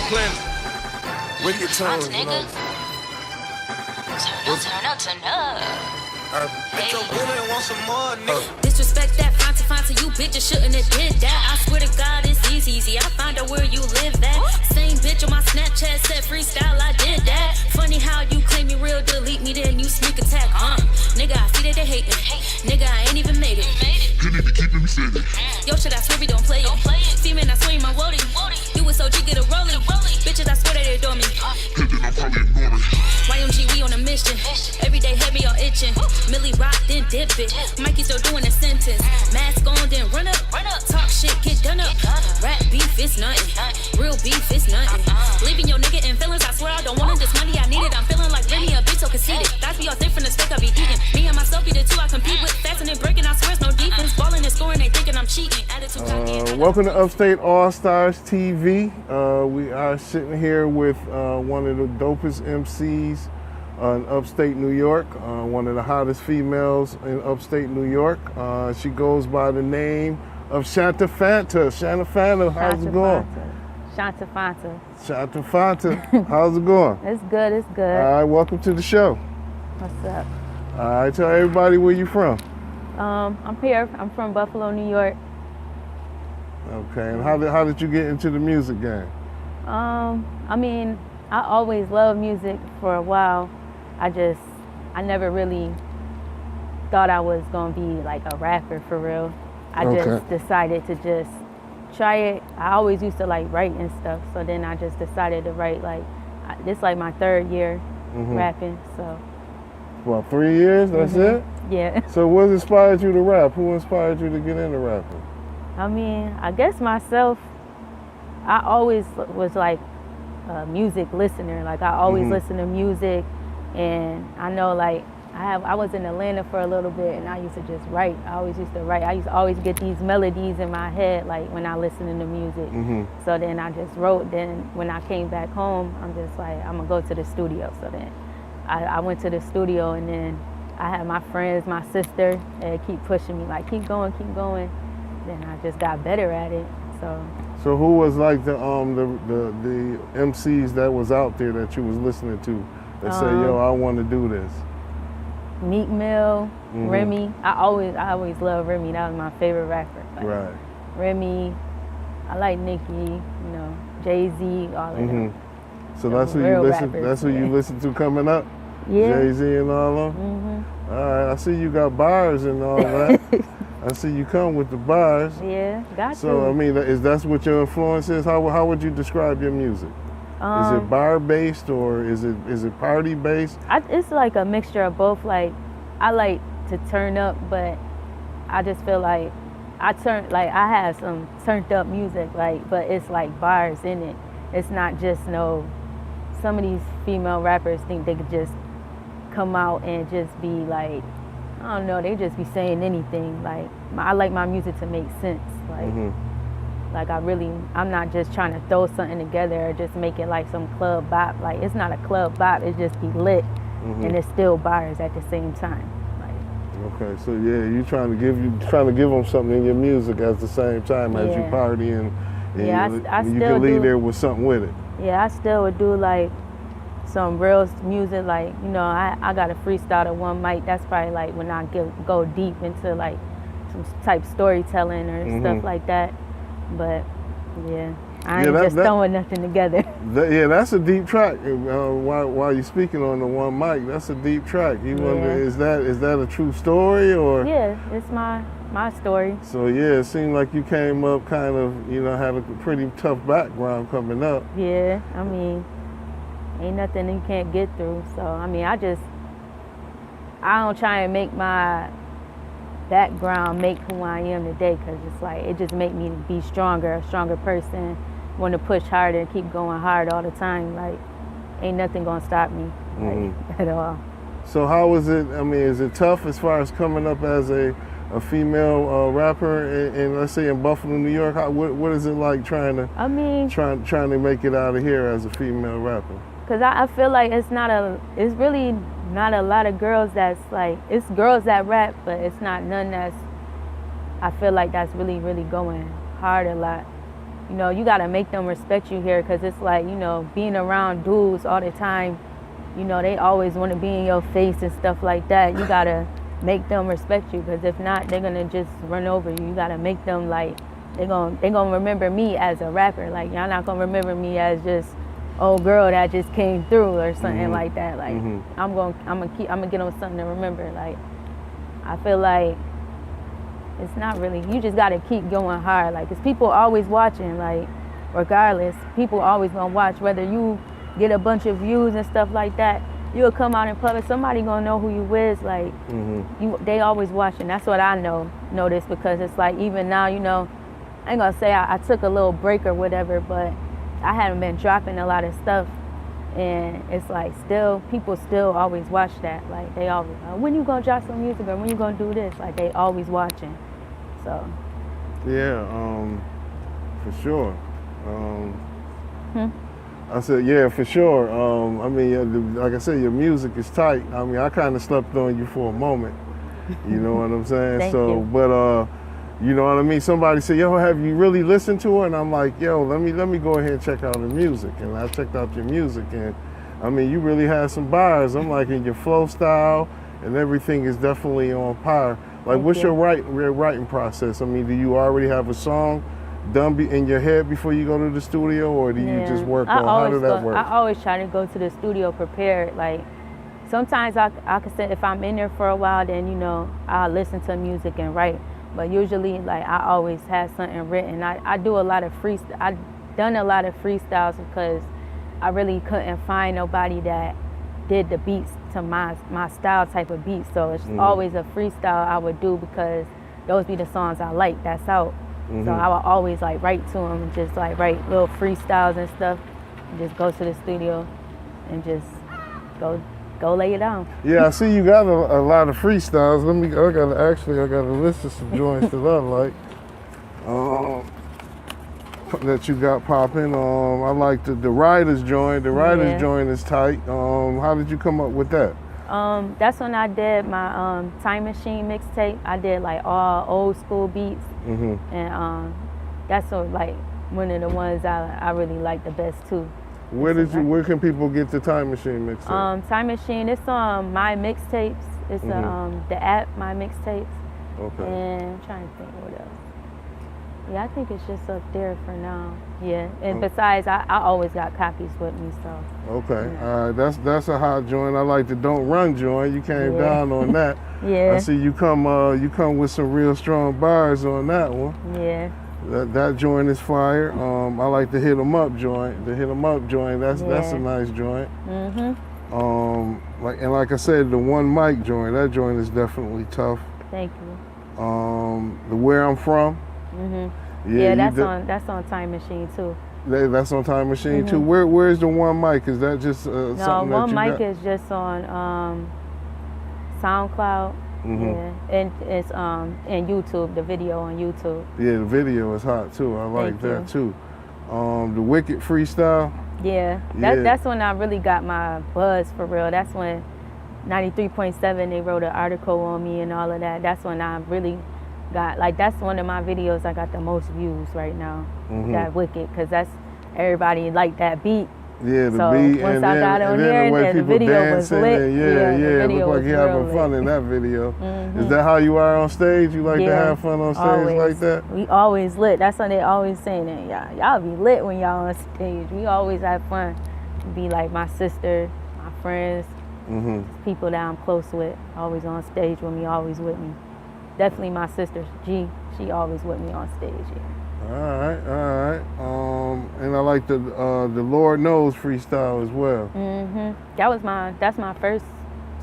Planet. With your tongue, you know. Turn up. Bitch, your woman want some more, nigga. Disrespect that Fanta Fanta, you bitches shouldn't have did that. I swear to God, it's easy. I find out where you live at. Same bitch on my Snapchat said freestyle, I did that. Funny how you claim me real, delete me, then you sneak attack. Nigga, I see that they hating. Nigga, I ain't even made it. You need to keep me steady. Yo, shit, I swear we don't play it. Female, I swear you my woody. You was OG, get a rolling. Bitches, I swear that they adore me. And then I'll probably ignore it. YMG, we on a mission. Every day, head me all itching. Millie rock, then dip it. Mikey still doing a sentence. Mask on, then run up. Talk shit, get done up. Rap beef, it's nothing. Real beef, it's nothing. Leaving your nigga in feelings, I swear I don't want him. This money I need it. I'm feeling like Remy, a bitch so conceited. That's me all thin from the steak I be eating. Me and myself be the two I compete with. Fasting and breaking, I swear it's no defense. Balling and scoring, they thinking I'm cheating. Welcome to Upstate All-Stars TV. We are sitting here with one of the dopest MCs in upstate New York, one of the hottest females in upstate New York. She goes by the name of Shanta Fanta. Shanta Fanta, how's it going? Shanta Fanta. Shanta Fanta, how's it going? It's good, it's good. All right, welcome to the show. What's up? All right, tell everybody where you from. I'm here. I'm from Buffalo, New York. Okay, and how did you get into the music game? I mean, I always loved music for a while. I never really thought I was gonna be like a rapper for real. I just decided to just try it. I always used to like write and stuff, so then I just decided to write this like my third year rapping, so. Well, 3 years, that's it? Yeah. So what inspired you to rap? Who inspired you to get into rapping? I mean, I guess myself, I always was like a music listener. Like I always listen to music, and I know like I was in Atlanta for a little bit, and I used to just write. I always used to write. I used to always get these melodies in my head like when I listened to music. So then I just wrote. Then when I came back home, I'm just like, I'm gonna go to the studio. So then I went to the studio, and then I had my friends, my sister, and keep pushing me like, keep going. Then I just got better at it. So who was like the MCs that was out there that you was listening to that say, yo, I want to do this? Meek Mill, Remy. I always loved Remy. That was my favorite rapper. Like, right. Remy. I like Nicki. You know, Jay-Z. All of them. So that's who you listen. That's who you listen to coming up. Yeah. Jay-Z and all of them. All right. I see you got bars and all that. I see you come with the bars. Yeah, got to. So I mean, that's what your influence is? How would you describe your music? Is it bar based or is it party based? It's like a mixture of both. Like I like to turn up, but I just feel like I have some turned up music, like, but it's like bars in it. It's not just some of these female rappers think they could just come out and just be like, I don't know, they just be saying anything. Like, I like my music to make sense. Like, I'm not just trying to throw something together or just make it like some club bop. Like, it's not a club bop, it just be lit, and it's still bars at the same time. Like, okay, so yeah, you trying to give them something in your music at the same time as you party and I you can leave there with something with it. Yeah, I still would do like some real music, like, you know, I got a freestyle to one mic. That's probably like when I go deep into like some type storytelling or stuff like that. But yeah, I ain't just throwing nothing together. That's a deep track. While you're speaking on the one mic, that's a deep track. You wonder, is that a true story or? Yeah, it's my story. So yeah, it seemed like you came up kind of, had a pretty tough background coming up. Yeah, I mean, ain't nothing you can't get through. So I mean, I don't try and make my background make who I am today, because it's like it just make me be a stronger person, want to push harder and keep going hard all the time. Like, ain't nothing gonna stop me at all. So how is it? I mean, is it tough as far as coming up as a female rapper in let's say in Buffalo, New York? What is it like trying to make it out of here as a female rapper? Because I feel like it's really not a lot of girls that's like, it's girls that rap, but it's not none I feel like that's really, really going hard a lot. you know, you gotta make them respect you here, because it's like, you know, being around dudes all the time, you know, they always want to be in your face and stuff like that. You gotta make them respect you, because if not, they're gonna just run over you. You gotta make them like, they're gonna remember me as a rapper. Like, y'all not gonna remember me as just old girl that just came through or something like that. Like, I'm gonna get them something to remember. Like, I feel like it's not really, you just gotta keep going hard. Like, 'cause people always watching, like, regardless, people always gonna watch. Whether you get a bunch of views and stuff like that, you'll come out in public, somebody gonna know who you is. Like, they always watching. That's what I notice, because it's like, even now, you know, I ain't gonna say I took a little break or whatever, but I haven't been dropping a lot of stuff, and it's like people still always watch that. Like, they always, when you gonna drop some music, or when you gonna do this? Like, they always watching. So. Yeah, for sure. I said, yeah, for sure. I mean, like I said, your music is tight. I mean, I kind of slept on you for a moment. You know what I'm saying? Thank you. But you know what I mean? Somebody said, yo, have you really listened to her? And I'm like, yo, let me go ahead and check out her music. And I checked out your music, and I mean, you really had some bars. I'm like, in your flow style and everything is definitely on par. Like, what's your writing process? I mean, do you already have a song done in your head before you go to the studio, or do you just work on, how does that work? I always try to go to the studio prepared. Like, sometimes I can say, if I'm in there for a while, then, you know, I'll listen to music and write. But usually, like, I always have something written. I do a lot of freestyle. I've done a lot of freestyles because I really couldn't find nobody that did the beats to my style type of beats. So it's always a freestyle I would do, because those be the songs I like that's out. So I would always like write to them, just like write little freestyles and stuff, and just go to the studio and just go lay it down. Yeah, I see you got a lot of freestyles. I got a list of some joints that I like. That you got popping. I like the Riders joint. The Riders joint is tight. How did you come up with that? That's when I did my Time Machine mixtape. I did like all old school beats, and that's like one of the ones I really like the best too. Where can people get the Time Machine mixtape? Time Machine, it's on My Mixtapes. It's the app My Mixtapes. Okay. And I'm trying to think what else. Yeah, I think it's just up there for now. Yeah, and besides, I always got copies with me, so. Okay, that's a hot joint. I like the Don't Run joint. You came down on that. Yeah. I see you come with some real strong bars on that one. Yeah. That joint is fire. I like the Hit 'Em Up joint. The Hit 'Em Up joint, that's a nice joint. Like I said, the One Mic joint, that joint is definitely tough. Thank you. The Where I'm From. Yeah, that's on Time Machine too. That's on Time Machine too. Where's the One Mic? Is that just something that you got? No, One Mic is just on SoundCloud. Yeah, and it's and YouTube, the video on YouTube. Yeah, the video is hot too. I like that too. The Wicked freestyle. Yeah, that's when I really got my buzz for real. That's when 93.7 they wrote an article on me and all of that. That's when I really got, like, that's one of my videos I got the most views right now. That Wicked, because that's everybody like that beat. Yeah, the so beat, once and I got on there, and the video was lit. It looked like you having fun in that video. Is that how you are on stage? You like to have fun on stage like that? We always lit. That's what they always saying that. Y'all be lit when y'all on stage. We always have fun. Be like my sister, my friends, people that I'm close with, always on stage with me, always with me. Definitely my sister, G, she always with me on stage. All right. And I like the Lord Knows freestyle as well. That's my first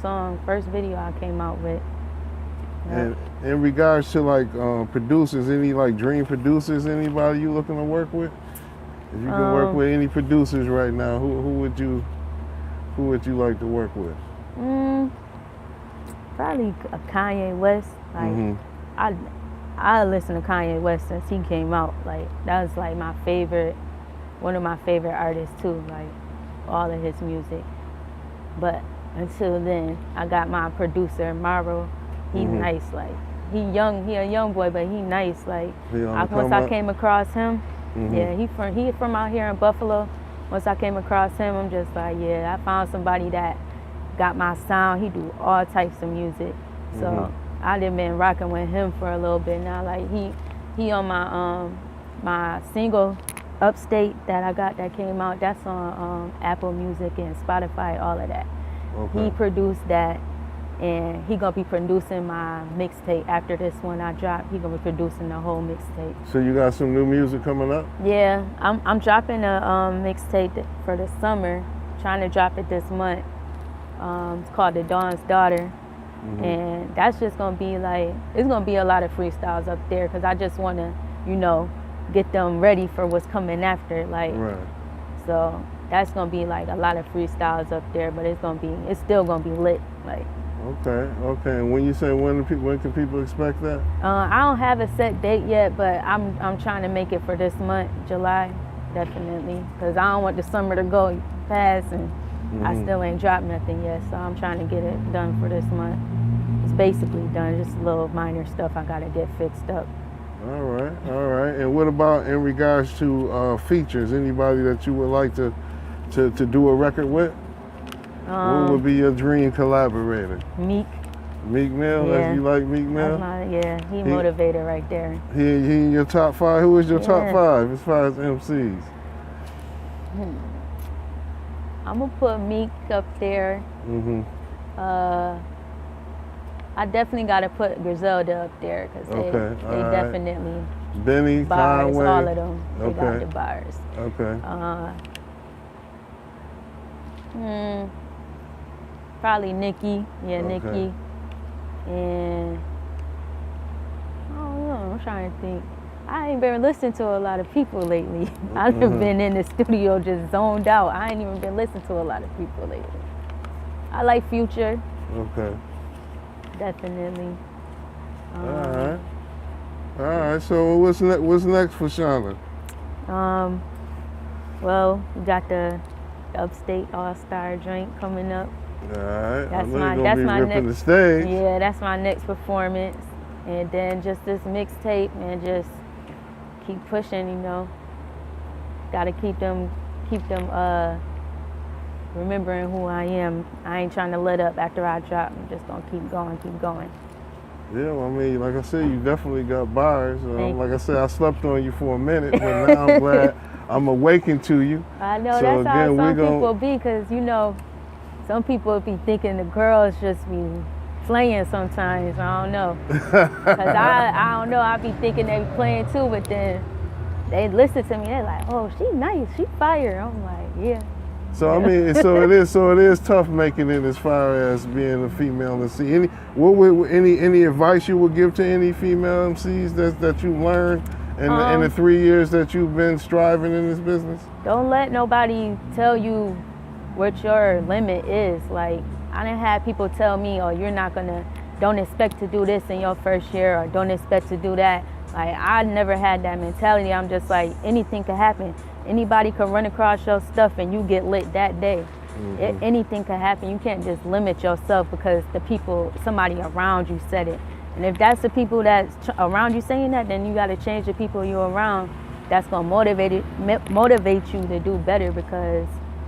song, first video I came out with. And in regards to like producers, any like dream producers, anybody you looking to work with? If you can work with any producers right now, who would you like to work with? Probably a Kanye West. Like I listen to Kanye West since he came out. Like, that was like my favorite, one of my favorite artists too. Like, all of his music. But until then, I got my producer Maro. He nice. Like, he a young boy, but he nice. Like, once I came across him, Yeah, he from out here in Buffalo. Once I came across him, I'm just like, yeah, I found somebody that got my sound. He do all types of music. So I done been rocking with him for a little bit now. Like he on my my single Upstate that I got that came out, that's on Apple Music and Spotify, all of that. Okay. He produced that, and he gonna be producing my mixtape after this one I drop. He gonna be producing the whole mixtape. So you got some new music coming up? Yeah, I'm dropping a mixtape for the summer. Trying to drop it this month. It's called The Dawn's Daughter, and that's just gonna be like, it's gonna be a lot of freestyles up there because I just wanna, you know, get them ready for what's coming after. Like, Right. so that's gonna be like a lot of freestyles up there, but it's still gonna be lit. Like. Okay. And when you say when can people expect that? I don't have a set date yet, but I'm trying to make it for this month, July, definitely, because I don't want the summer to go past and I still ain't dropped nothing yet. So I'm trying to get it done for this month. It's basically done, just little minor stuff I gotta get fixed up. All right. And what about in regards to features? Anybody that you would like to do a record with? What would be your dream collaborator? Meek. Meek Mill? Yeah. You like Meek Mill? He motivated right there. He in your top 5? Who is your top 5 as far as MCs? I'm gonna put Meek up there. I definitely gotta put Griselda up there because they definitely Benny, bars, Conway. all of them. They got the bars. Okay. Probably Nicki. Yeah, Okay. Nicki. And I don't know, I'm trying to think. I ain't been listening to a lot of people lately. I've been in the studio just zoned out. I ain't even been listening to a lot of people lately. I like Future. Okay. Definitely. All right. So what's next for Shanta? Well, we got the UpstateAllstarz joint coming up. All right. That's that's my ripping next. the stage. Yeah, that's my next performance, and then just this mixtape, and just keep pushing. You know, gotta keep them remembering who I am. I ain't trying to let up after I drop. I'm just gonna keep going. Yeah, well, I mean, like I said, you definitely got bars. Thank Like I said, I slept on you for a minute, but now I'm glad I'm awakened to you. I know So that's how again, some people be, because you know, some people be thinking the girls just be playing sometimes. I don't know, cause I don't know. I be thinking they be playing too, but then they listen to me. They're like, "Oh, she nice, she fire." I'm like, "Yeah." So I mean, so it is tough making it as far as being a female MC. Any advice you would give to any female MCs that you learned in the 3 years that you've been striving in this business? Don't let nobody tell you what your limit is. Like, I done had people tell me, "Oh, don't expect to do this in your first year, or don't expect to do that." Like, I never had that mentality. I'm just like, anything could happen. Anybody could run across your stuff and you get lit that day. Anything could happen. You can't just limit yourself because somebody around you said it. And if that's the people that's around you saying that, then you got to change the people you're around. That's gonna motivate you to do better, because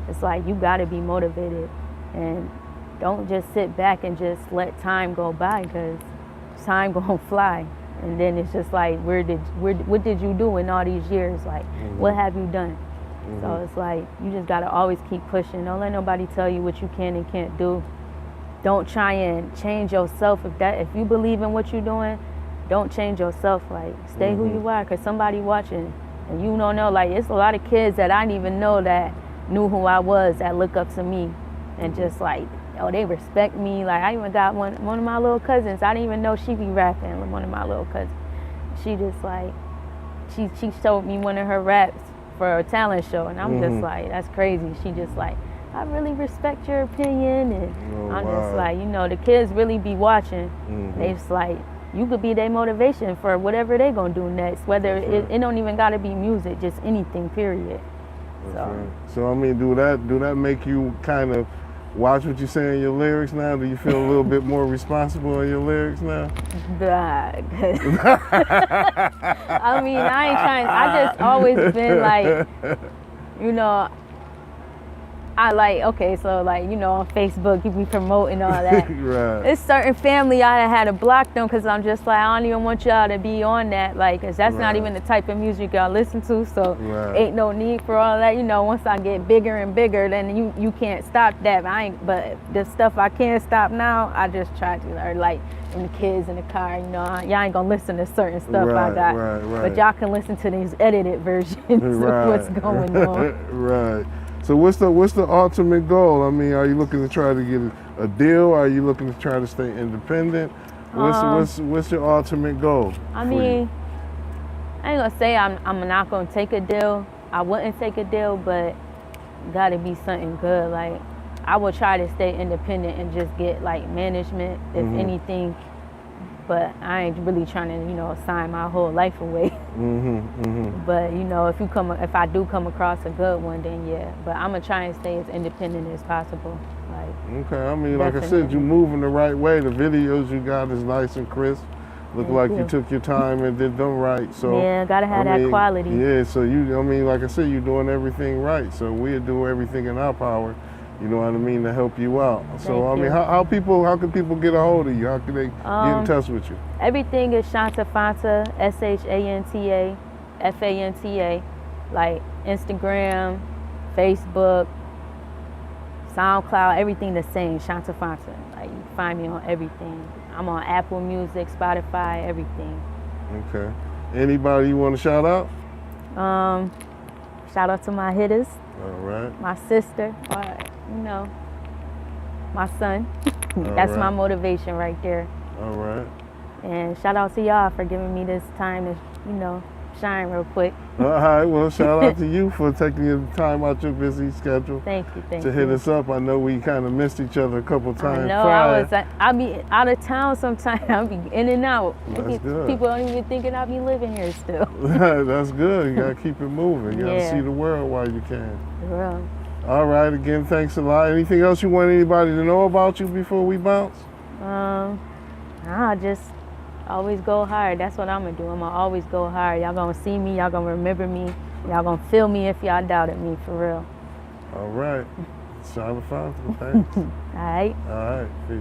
it's like you got to be motivated, and don't just sit back and just let time go by, because time gonna fly. And then it's just like, what did you do in all these years? Like, what have you done? So it's like, you just gotta always keep pushing. Don't let nobody tell you what you can and can't do. Don't try and change yourself. If you believe in what you're doing, don't change yourself. Like, stay who you are, because somebody watching and you don't know. Like, it's a lot of kids that I didn't even know that knew who I was, that look up to me, and just like, oh, they respect me. Like, I even got one of my little cousins. I didn't even know she be rapping. One of my little cousins. She just like, she showed me one of her raps for a talent show, and I'm just like, that's crazy. She just like, I really respect your opinion, and I'm just like, you know, the kids really be watching. They just like, you could be their motivation for whatever they gonna do next. Whether it don't even gotta be music, just anything, period. So I mean, do that make you kind of watch what you say in your lyrics now? Do you feel a little bit more responsible in your lyrics now? I mean, I ain't trying. I just always been like, you know, I like, okay, so like, you know, on Facebook, you be promoting all that. Right. It's certain family I had to block them because I'm just like, I don't even want y'all to be on that, like, because that's not even the type of music y'all listen to, so ain't no need for all that. You know, once I get bigger and bigger, then you can't stop that. But the stuff I can't stop now, I just try to, or like, when the kids in the car, you know, y'all ain't gonna listen to certain stuff I got, but y'all can listen to these edited versions of what's going on. Right. So what's the ultimate goal? I mean, are you looking to try to get a deal? Are you looking to try to stay independent? What's your ultimate goal? I mean, I ain't gonna say I'm not gonna take a deal. I wouldn't take a deal, but gotta be something good. Like, I would try to stay independent and just get like management, if anything. But I ain't really trying to, you know, sign my whole life away. But you know, if I do come across a good one, then yeah. But I'm gonna try and stay as independent as possible. Like, okay, I mean, like I said, you're moving the right way. The videos you got is nice and crisp. Look like you took your time and did them right. So yeah, gotta have that quality. Yeah, so I mean, like I said, you're doing everything right. So we'll do everything in our power, you know what I mean, to help you out. So I mean, how can people get a hold of you? How can they get in touch with you? Everything is Shanta Fanta, SHANTA FANTA, like Instagram, Facebook, SoundCloud, everything the same, Shanta Fanta. Like, you can find me on everything. I'm on Apple Music, Spotify, everything. Okay. Anybody you want to shout out? Shout out to my hitters. All right. My sister, you know, my son. That's my motivation right there. All right. And shout out to y'all for giving me this time to, you know, shine real quick. All right, well, shout out to you for taking your time out your busy schedule. Thank you. To hit us up. I know we kind of missed each other a couple times. I'll be out of town sometimes. I'll be in and out. That's good. People don't even thinking I'll be living here still. That's good. You gotta keep it moving. You gotta see the world while you can. For real. All right, again, thanks a lot. Anything else you want anybody to know about you before we bounce? Just always go hard. That's what I'm gonna do. I'm gonna always go hard. Y'all gonna see me, y'all gonna remember me, y'all gonna feel me if y'all doubted me, for real. All right. Shanta Fanta, thanks. All right. All right, peace.